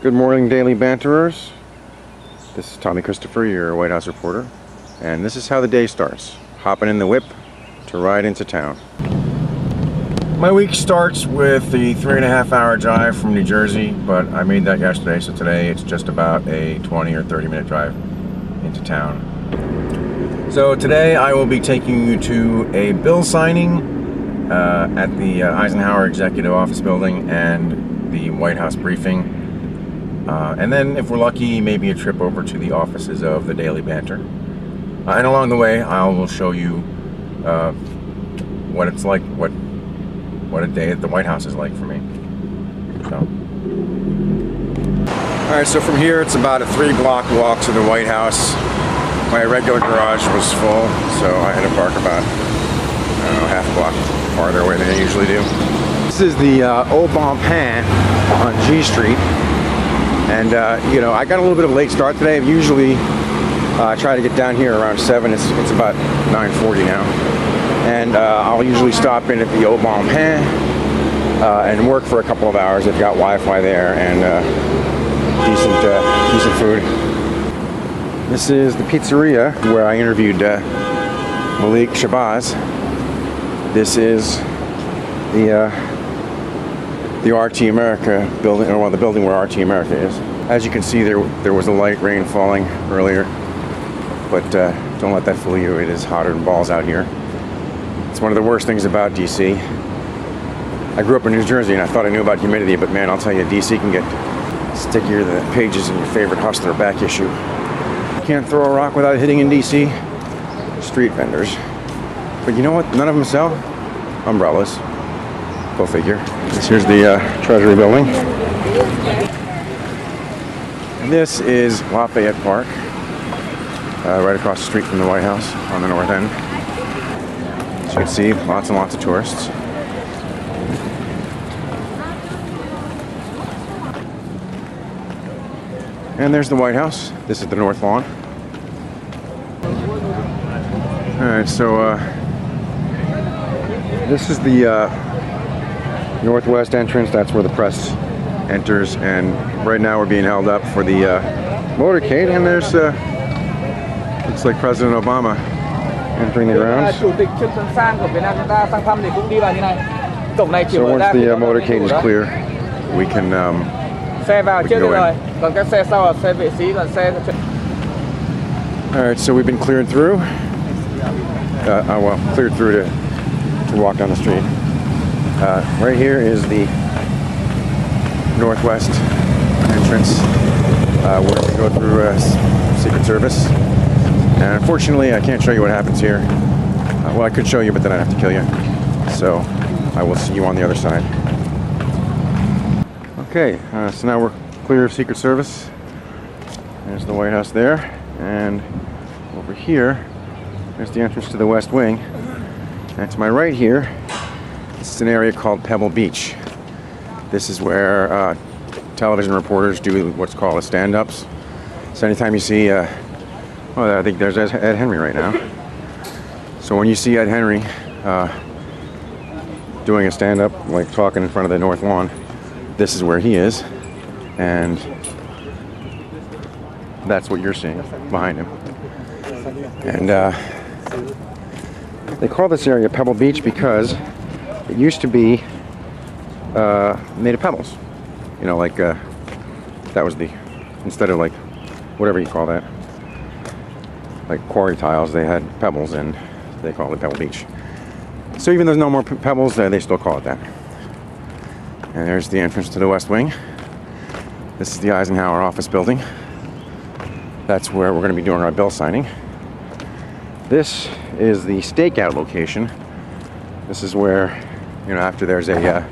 Good morning, Daily Banterers. This is Tommy Christopher, your White House reporter, and this is how the day starts. Hopping in the whip to ride into town. My week starts with the 3.5-hour drive from New Jersey, but I made that yesterday, so today it's just about a 20 or 30-minute drive into town. So today I will be taking you to a bill signing at the Eisenhower Executive Office Building and the White House briefing. And then, if we're lucky, maybe a trip over to the offices of the Daily Banter. And along the way, I will show you what it's like, what a day at the White House is like for me. So. Alright, so from here, it's about a 3-block walk to the White House. My regular garage was full, so I had to park about, I don't know, half a block farther away than I usually do. This is the Old Bon Pain on G Street. And, you know, I got a little bit of a late start today. Usually I try to get down here around 7. It's about 9:40 now. And I'll usually stop in at the Old Bon Pain and work for a couple of hours. They've got Wi-Fi there and decent food. This is the pizzeria where I interviewed Malik Shabazz. This is the RT America building, or well, the building where RT America is. As you can see, there was a light rain falling earlier, but don't let that fool you. It is hotter than balls out here. It's one of the worst things about DC. I grew up in New Jersey and I thought I knew about humidity, but man, I'll tell you, DC can get stickier than the pages in your favorite Hustler back issue. You can't throw a rock without hitting in DC. Street vendors. But you know what? None of them sell umbrellas. Go figure. Here's the Treasury Building. This is Lafayette Park, right across the street from the White House on the north end. As you can see, lots and lots of tourists. And there's the White House. This is the North Lawn. Alright, so this is the northwest entrance. That's where the press enters, and right now we're being held up for the motorcade, and there's looks like President Obama entering the grounds. So once the motorcade is clear, we can go in. Alright, so we've been cleared through. Cleared through to walk down the street. Right here is the northwest entrance where we go through Secret Service. And unfortunately, I can't show you what happens here. Well, I could show you, but then I'd have to kill you. So I will see you on the other side. Okay, so now we're clear of Secret Service. There's the White House there. And over here, there's the entrance to the West Wing. And to my right here, it's an area called Pebble Beach. This is where television reporters do what's called stand-ups. So anytime you see, well, I think there's Ed Henry right now. So when you see Ed Henry doing a stand-up, like talking in front of the North Lawn, this is where he is, and that's what you're seeing behind him. And they call this area Pebble Beach because it used to be made of pebbles. You know, like that was the, instead of like whatever you call that, like quarry tiles, they had pebbles, and they call it Pebble Beach. So even though there's no more pebbles, they still call it that. And there's the entrance to the West Wing. This is the Eisenhower office building. That's where we're going to be doing our bill signing. This is the stakeout location. This is where, you know, after there's a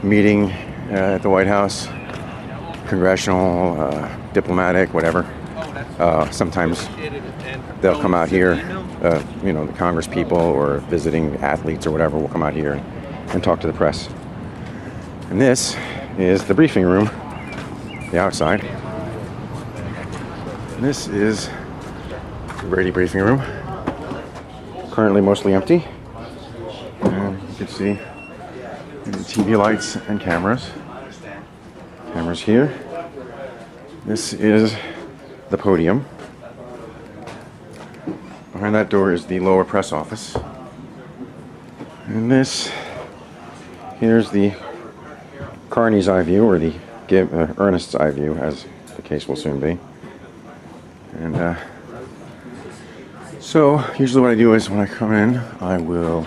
meeting at the White House, congressional, diplomatic, whatever, sometimes they'll come out here, you know, the Congress people or visiting athletes or whatever will come out here and talk to the press. And this is the briefing room, the outside. This is the Brady briefing room, currently mostly empty. And you can see the TV lights and cameras. Cameras here. This is the podium. Behind that door is the lower press office. And this, here's the Carney's eye view, or the Ernest's eye view, as the case will soon be. And so, usually what I do is when I come in, I will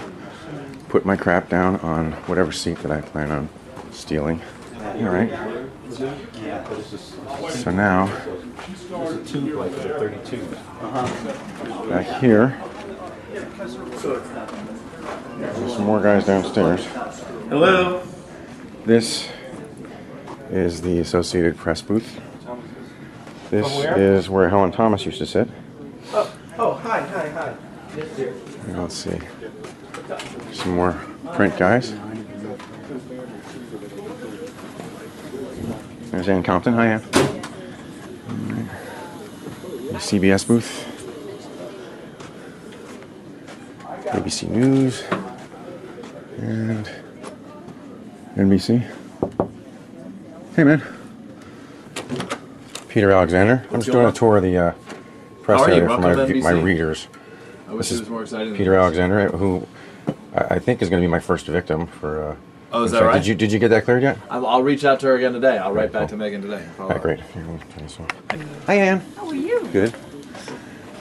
put my crap down on whatever seat that I plan on stealing. Alright. So now, back here, there's some more guys downstairs. Hello. This is the Associated Press booth. This is where Helen Thomas used to sit. Oh, hi. And let's see. Some more print guys. There's Ann Compton. Hi, Ann. The CBS booth. ABC News. And NBC. Hey, man. Peter Alexander. I'm just doing a tour of the press area for my readers. This is Peter Alexander, who I think is going to be my first victim for. Oh, is that right? Did you get that cleared yet? I'll reach out to her again today. I'll write back to Megan today. Alright, great. Hi, Ann. How are you? Good.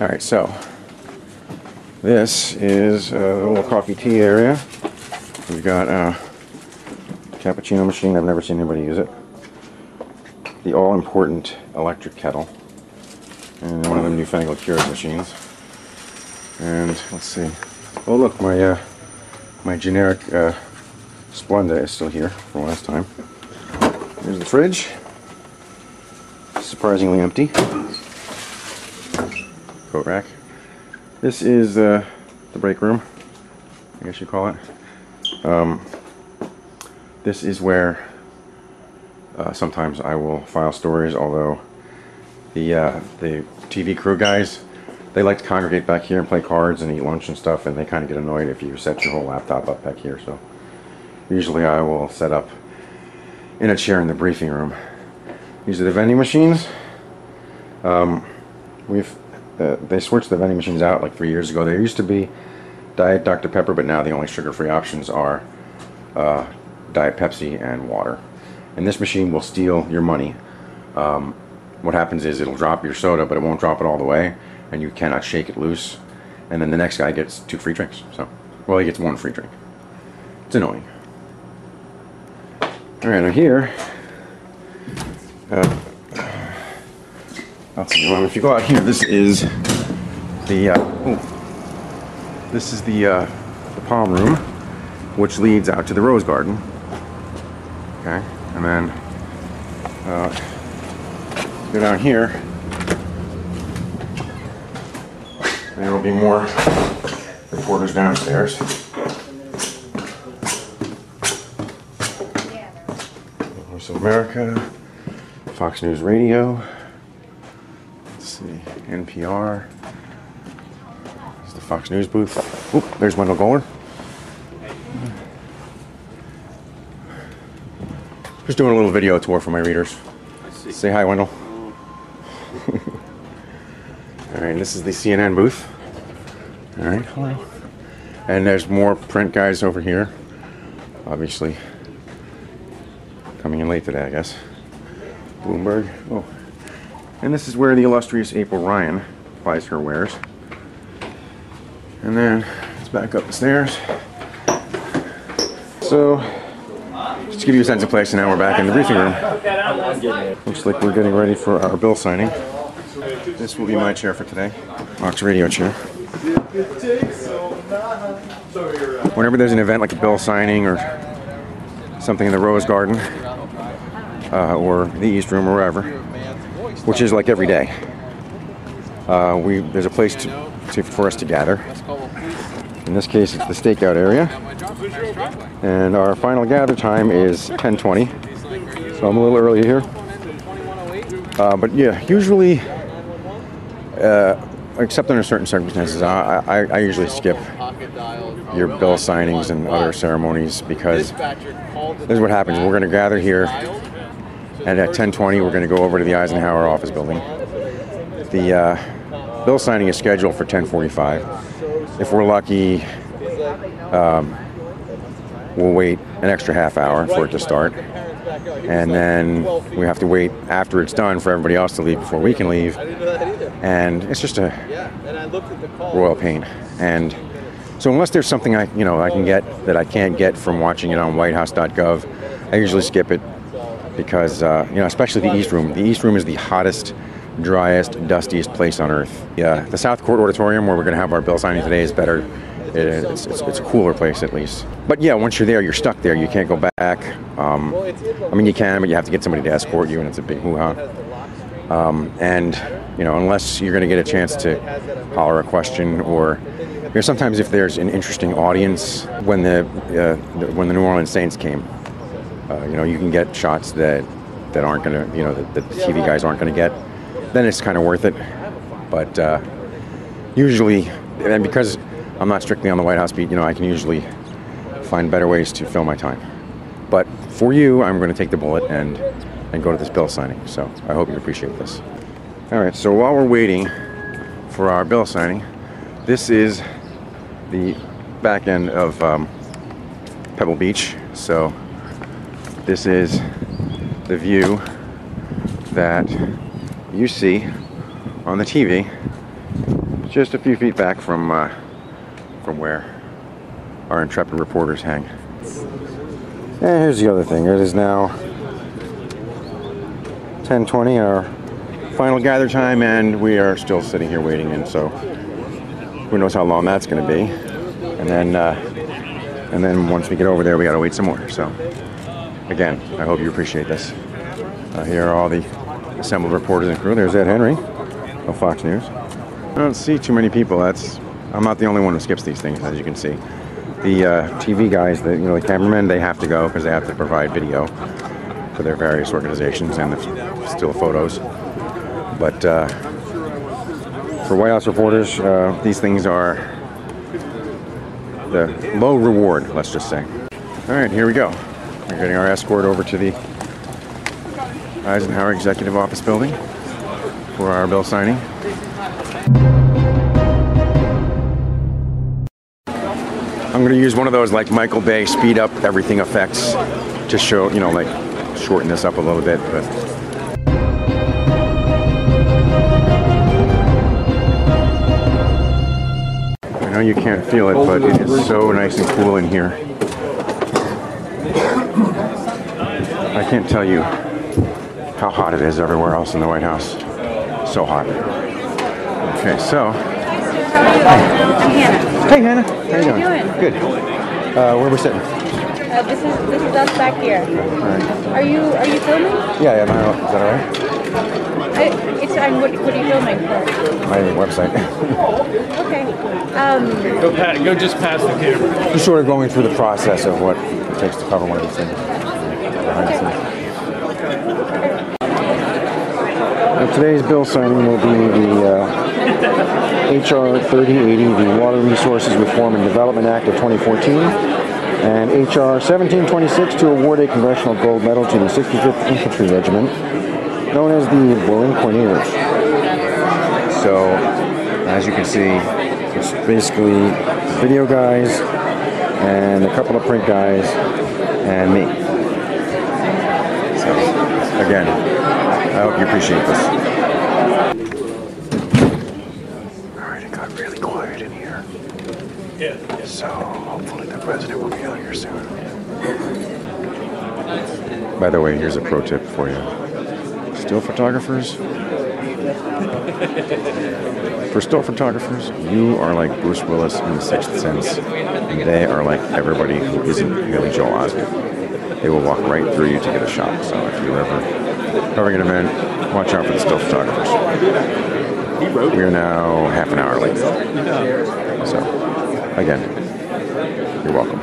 Alright, so this is a little coffee tea area. We've got a cappuccino machine. I've never seen anybody use it. The all-important electric kettle. And one of them newfangled Keurig machines. And let's see. Oh, look, my generic Splenda is still here from last time. There's the fridge. Surprisingly empty. Coat rack. This is the break room, I guess you call it. This is where sometimes I will file stories, although the TV crew guys, they like to congregate back here and play cards and eat lunch and stuff, and they kind of get annoyed if you set your whole laptop up back here. So usually I will set up in a chair in the briefing room. These are the vending machines. They switched the vending machines out like 3 years ago. There used to be Diet Dr. Pepper, but now the only sugar-free options are Diet Pepsi and water. And this machine will steal your money. What happens is it'll drop your soda, but it won't drop it all the way, and you cannot shake it loose. And then the next guy gets 2 free drinks. So, well, he gets 1 free drink. It's annoying. All right, now here, if you go out here, this is the palm room, which leads out to the rose garden. Okay, and then go down here. There will be more reporters downstairs. Voice of America, Fox News Radio. Let's see, NPR. There's the Fox News booth. Oop, there's Wendell Goller. Just doing a little video tour for my readers. Say hi, Wendell. Alright, this is the CNN booth. Alright, hello. And there's more print guys over here. Obviously, coming in late today, I guess. Bloomberg. Oh. And this is where the illustrious April Ryan buys her wares. And then, let's back up the stairs. So, just to give you a sense of place, now we're back in the briefing room. Looks like we're getting ready for our bill signing. This will be my chair for today. Fox Radio chair. Whenever there's an event like a bill signing or something in the Rose Garden or the East Room or wherever, which is like every day, there's a place for us to gather. In this case, it's the stakeout area. And our final gather time is 10:20. So I'm a little early here. But yeah, usually, except under certain circumstances, I usually skip your bill signings and other ceremonies because this is what happens. We're going to gather here And at 10:20, we're going to go over to the Eisenhower office building. The bill signing is scheduled for 10:45. If we're lucky, we'll wait an extra half hour for it to start. And then we have to wait after it's done for everybody else to leave before we can leave. And it's just a royal pain. And so unless there's something I can get that I can't get from watching it on whitehouse.gov, I usually skip it because, especially the East Room. The East Room is the hottest, driest, dustiest place on earth. Yeah, the South Court Auditorium, where we're going to have our bill signing today, is better. It's a cooler place, at least. But yeah, once you're there, you're stuck there. You can't go back. You can, but you have to get somebody to escort you, and it's a big hoo-ha. And unless you're going to get a chance to holler a question, or sometimes if there's an interesting audience, when the New Orleans Saints came, you can get shots that aren't going to, that the TV guys aren't going to get. Then it's kind of worth it. But usually, and because I'm not strictly on the White House beat, I can usually find better ways to fill my time. But for you, I'm going to take the bullet and go to this bill signing. So I hope you appreciate this. All right, so while we're waiting for our bill signing, this is the back end of Pebble Beach. So this is the view that you see on the TV, just a few feet back from where our intrepid reporters hang. And here's the other thing. It is now 10:20, our final gather time, and we are still sitting here waiting. And so, who knows how long that's going to be? And then once we get over there, we got to wait some more. So, again, I hope you appreciate this. Here are all the assembled reporters and crew. There's Ed Henry of Fox News. I don't see too many people. I'm not the only one who skips these things, as you can see. The TV guys, the cameramen, they have to go because they have to provide video for their various organizations and the still photos. But for White House reporters, these things are the low reward, let's just say. All right, here we go. We're getting our escort over to the Eisenhower Executive Office building for our bill signing. I'm going to use one of those like Michael Bay speed up everything effects to show, shorten this up a little bit. But I know you can't feel it, but it is so nice and cool in here. I can't tell you how hot it is everywhere else in the White House. So hot. Okay, so. I'm Hannah. Hey, Hannah. How you doing? Good. Where are we sitting? This is us back here. All right. Are you filming? Yeah. Is that all right? What are you filming for? My website. Okay. Go just past the camera. Just sort of going through the process of what it takes to cover one of these things. Today's bill signing will be the H.R. 3080, the Water Resources Reform and Development Act of 2014, and H.R. 1726 to award a Congressional Gold Medal to the 65th Infantry Regiment, known as the Borinqueniers. So, as you can see, it's basically video guys and a couple of print guys and me. So, again, I hope you appreciate this. Alright, it got really quiet in here. Yeah. So, hopefully the president will be out here soon. By the way, here's a pro tip for you. Still photographers? For still photographers, you are like Bruce Willis in The Sixth Sense, and they are like everybody who isn't really Joel Osment. They will walk right through you to get a shot. So if you're ever covering an event, watch out for the still photographers. We are now half an hour late. So, again, you're welcome.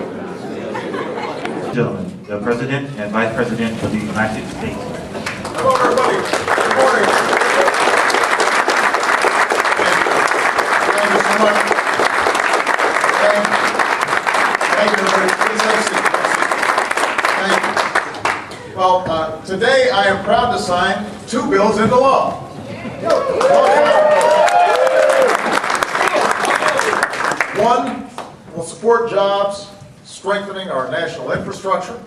Gentlemen, the President and Vice President of the United States. Hello, everybody. Good morning. Thank you so much. Thank you, everybody. Please have a seat. Thank you. Well, to Today, I am proud to sign 2 bills into law. One will support jobs, strengthening our national infrastructure.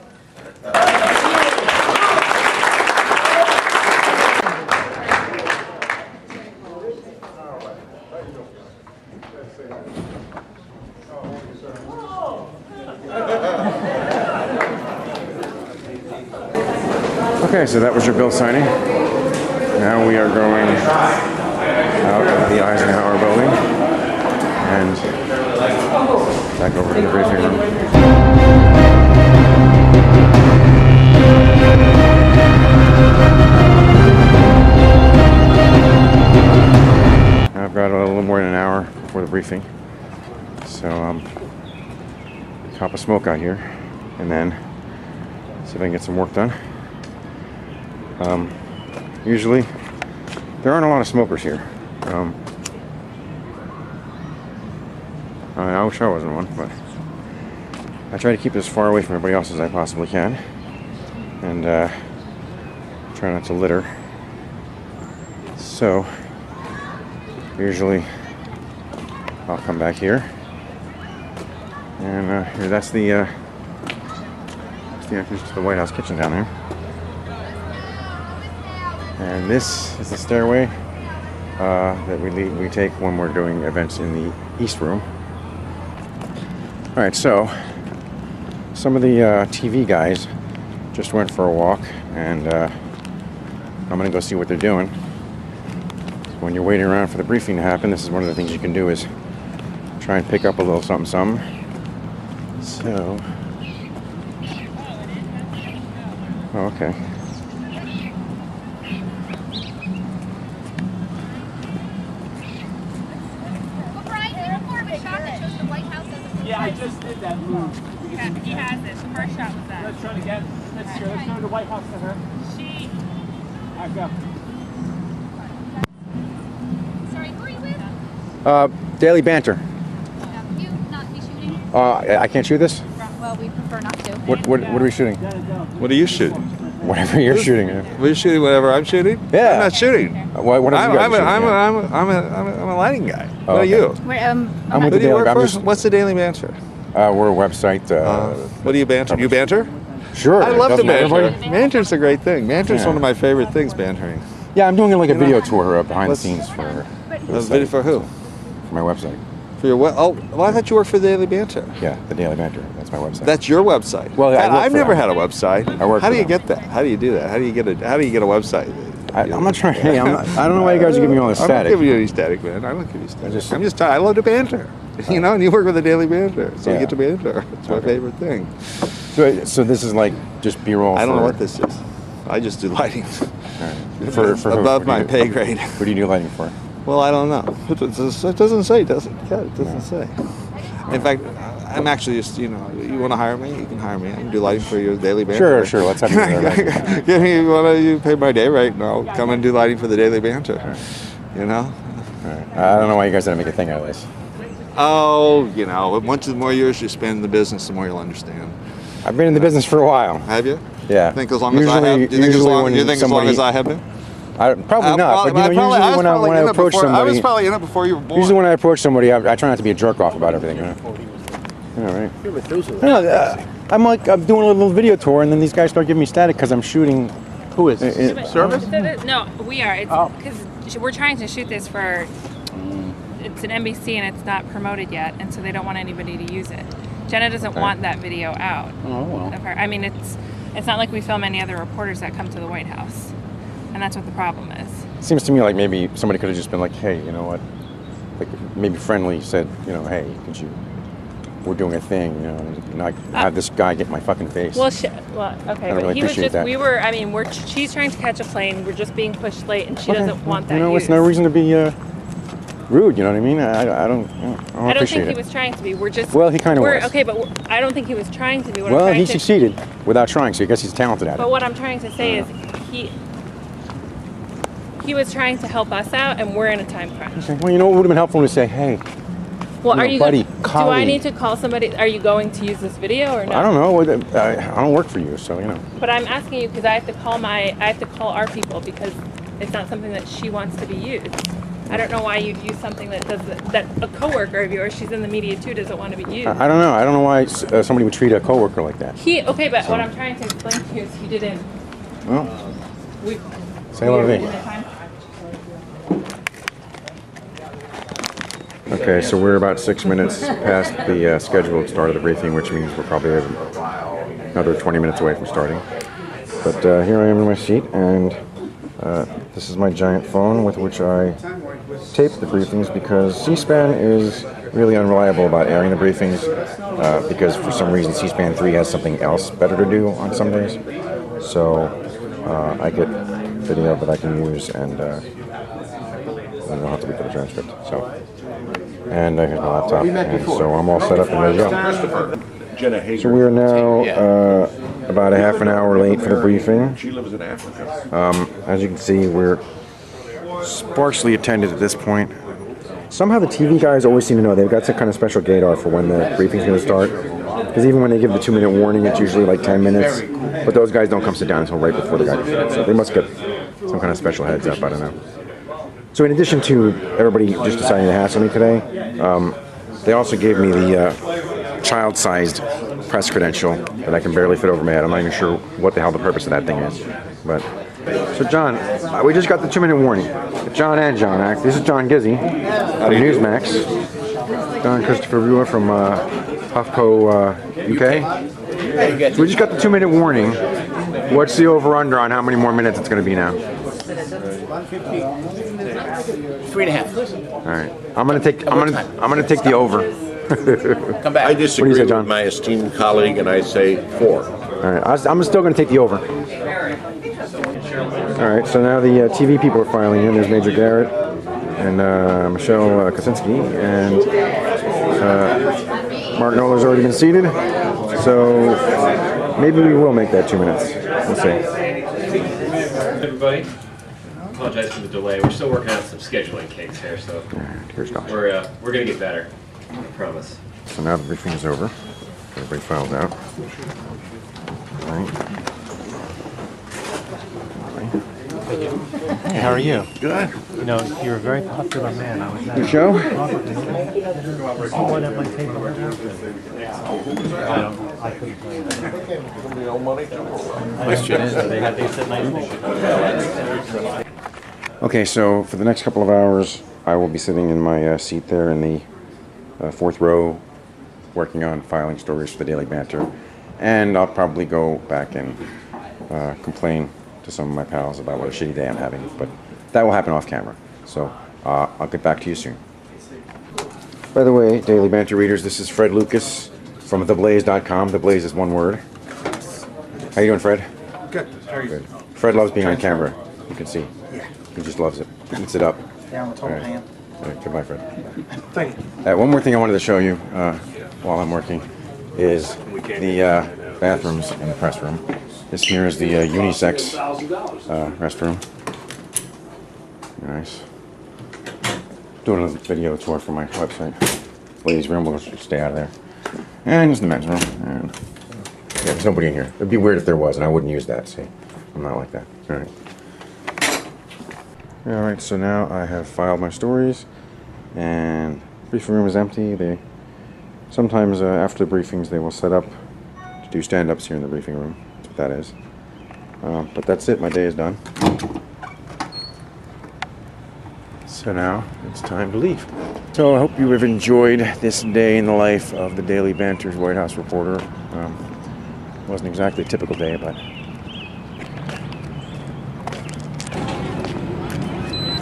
Okay, so that was your bill signing. Now we are going out of the Eisenhower building and back over to the briefing room. I've got a little more than an hour before the briefing, so cop a smoke out here and then see if I can get some work done. Usually there aren't a lot of smokers here. I wish I wasn't one, but I try to keep as far away from everybody else as I possibly can, and try not to litter. So usually I'll come back here, and here, that's the entrance to the White House kitchen down there. And this is the stairway that we take when we're doing events in the East Room. All right, so some of the TV guys just went for a walk, and I'm gonna go see what they're doing. When you're waiting around for the briefing to happen, this is one of the things you can do, is try and pick up a little something, something. So, oh, okay. Yeah, I just did that move. Yeah, he has it. The first shot was that. Let's try it again. Let's go to the White House to her. She. All right, go. Sorry, who are you with? Daily banter. You not be shooting? I can't shoot this? Well, we prefer not to. What are we shooting? What are you shooting? Whatever you're shooting. We're shooting whatever I'm shooting? Yeah. I'm not shooting. What are you guys shooting? I'm a lighting guy. Oh, what are okay. you? We're, I'm Who with do the you Daily work Banter. for? What's the Daily Banter? We're a website. What do you banter? You banter? Sure. I love to doesn't banter. everybody? Banter's a great thing. Banter's Yeah. one of my favorite things, bantering. Yeah, I'm doing like a You know, video tour behind the let's- scenes for Video for who? my website. For your well, I thought you worked for the Daily Banter. Yeah, the Daily Banter. That's my website. That's your website. Well, I God, work I've for never them. had a website. I work How for do you them. get that? How do you do that? How do you get a website? I'm not trying. Hey, I don't know why you guys are giving me all this I'm not static. giving you any static, man. I don't give you static. just- I'm just I love to banter. You know, and you work with the Daily Banter, so Yeah. you get to banter. It's my Okay. favorite thing. So this is like just B-roll. I don't know for- what this is. I just do lighting. Alright. For who? Above What do my you do? pay grade. What do you do lighting for? Well, I don't know. It doesn't say, does it? Yeah, it doesn't say. In fact, I'm actually just, you want to hire me? You can hire me. I can do lighting for your Daily Banter. Sure. Let's have you there. Give me, you pay my day rate, and I'll come and do lighting for the Daily Banter. You know? Alright. I don't know why you guys didn't make a thing out of this. Oh, the more years you spend in the business, the more you'll understand. I've been in the business for a while. Have you? Yeah. Think as long as I have? Do you think as long as I have been? Probably not. But usually when I approach somebody, I was probably in it before you were born. usually when I approach somebody, I try not to be a jerk off about everything. All right. No, I'm doing a little video tour, and then these guys start giving me static because I'm shooting. Who is this? Service? No, we are. It's because we're trying to shoot this for. It's an NBC and it's not promoted yet, and so they don't want anybody to use it. Jenna doesn't want that video out. Oh, well. Of her. I mean, it's not like we film any other reporters that come to the White House, and that's what the problem is. Seems to me like maybe somebody could have just been like, hey, you know what? Like maybe friendly said, hey, could you? We're doing a thing, not have this guy get my fucking face. Well, okay, but really he was appreciate just. that. We were. I mean, she's trying to catch a plane. We're just being pushed late, and she doesn't want that. It's no reason to be rude. You know what I mean? I don't I don't appreciate think he it. was trying to be. We're just. Well, he kind of was. Okay, but I don't think he was trying to be. What I'm Well, trying he to, succeeded without trying, so I guess he's talented at But it. what I'm trying to say is he was trying to help us out, and we're in a time crunch. Okay, well, what would have been helpful to say, hey, Well, You are know, you buddy, do I colleague. need to call somebody? Are you going to use this video or no? I don't know. I don't work for you, so you know. But I'm asking you because I have to call our people because it's not something that she wants to be used. I don't know why you'd use something that a coworker of yours, she's in the media too, doesn't want to be used. I don't know. I don't know why somebody would treat a coworker like that. Okay, but what I'm trying to explain to you is he didn't. Well, say hello to me. Okay, so we're about 6 minutes past the scheduled start of the briefing, which means we're probably another 20 minutes away from starting. But here I am in my seat, and this is my giant phone with which I tape the briefings because C-SPAN is really unreliable about airing the briefings because for some reason C-SPAN 3 has something else better to do on some days. So I get video that I can use, and I don't have to wait for the transcript. So. And I have my laptop, and so I'm all set up and ready to go. So we are now about a half an hour late for the briefing. She lives in Africa. As you can see, we're sparsely attended at this point. Somehow the TV guys always seem to know they've got some kind of special gaydar for when the briefing's going to start. Because even when they give the 2-minute warning, it's usually like 10 minutes. But those guys don't come sit down until right before the guy comes in. So they must get some kind of special heads up, I don't know. So in addition to everybody just deciding to hassle me today, they also gave me the child-sized press credential that I can barely fit over my head. I'm not even sure what the hell the purpose of that thing is. But so John, we just got the 2-minute warning. John and John act. This is John Gizzy from Newsmax. Don Christopher Rua from HuffPo UK. So we just got the 2-minute warning. What's the over/under on how many more minutes it's going to be now? 3.5. All right, I'm gonna take the over. Come back. I disagree What do you say, with John? my esteemed colleague, and I say 4. All right, I'm still gonna take the over. All right, so now the TV people are filing in. There's Major Garrett and Michelle Kosinski, and Mark Noller's already been seated. So maybe we will make that 2 minutes. We'll see. Everybody, apologize for the delay. We're still working out some scheduling kinks here, so Here's Josh. we're gonna get better. I promise. So now the briefing is over. Everybody filed out. All right. Hey, how are you? Good. You know, you're a very popular man. I was at Good show. someone at my table. I couldn't tell you that. They said nice things. Okay, so for the next couple of hours, I will be sitting in my seat there in the 4th row, working on filing stories for the Daily Banter, and I'll probably go back and complain to some of my pals about what a shitty day I'm having, but that will happen off camera. So I'll get back to you soon. By the way, Daily Banter readers, this is Fred Lucas from theblaze.com. The Blaze is one word. How you doing, Fred? Good. Good. Fred loves being on camera. You can see. He just loves it. He eats it up. Down with whole hand. All right, goodbye, Fred. Thank you. One more thing I wanted to show you while I'm working is the bathrooms in the press room. This here is the unisex restroom. Nice. Doing a video tour for my website. Ladies' room, we'll just stay out of there. And here's the men's room. And yeah, there's nobody in here. It'd be weird if there was, and I wouldn't use that. See, I'm not like that. All right. All right. So now I have filed my stories, and the briefing room is empty. They sometimes after the briefings they will set up to do stand-ups here in the briefing room. That's what that is. But that's it. My day is done. So now it's time to leave. So I hope you have enjoyed this day in the life of the Daily Banter's White House reporter. Wasn't exactly a typical day, but.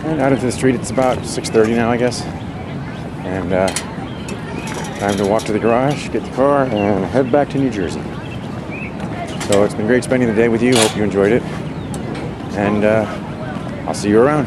And out into the street, it's about 6:30 now, I guess. And time to walk to the garage, get the car, and head back to New Jersey. So it's been great spending the day with you. Hope you enjoyed it. And I'll see you around.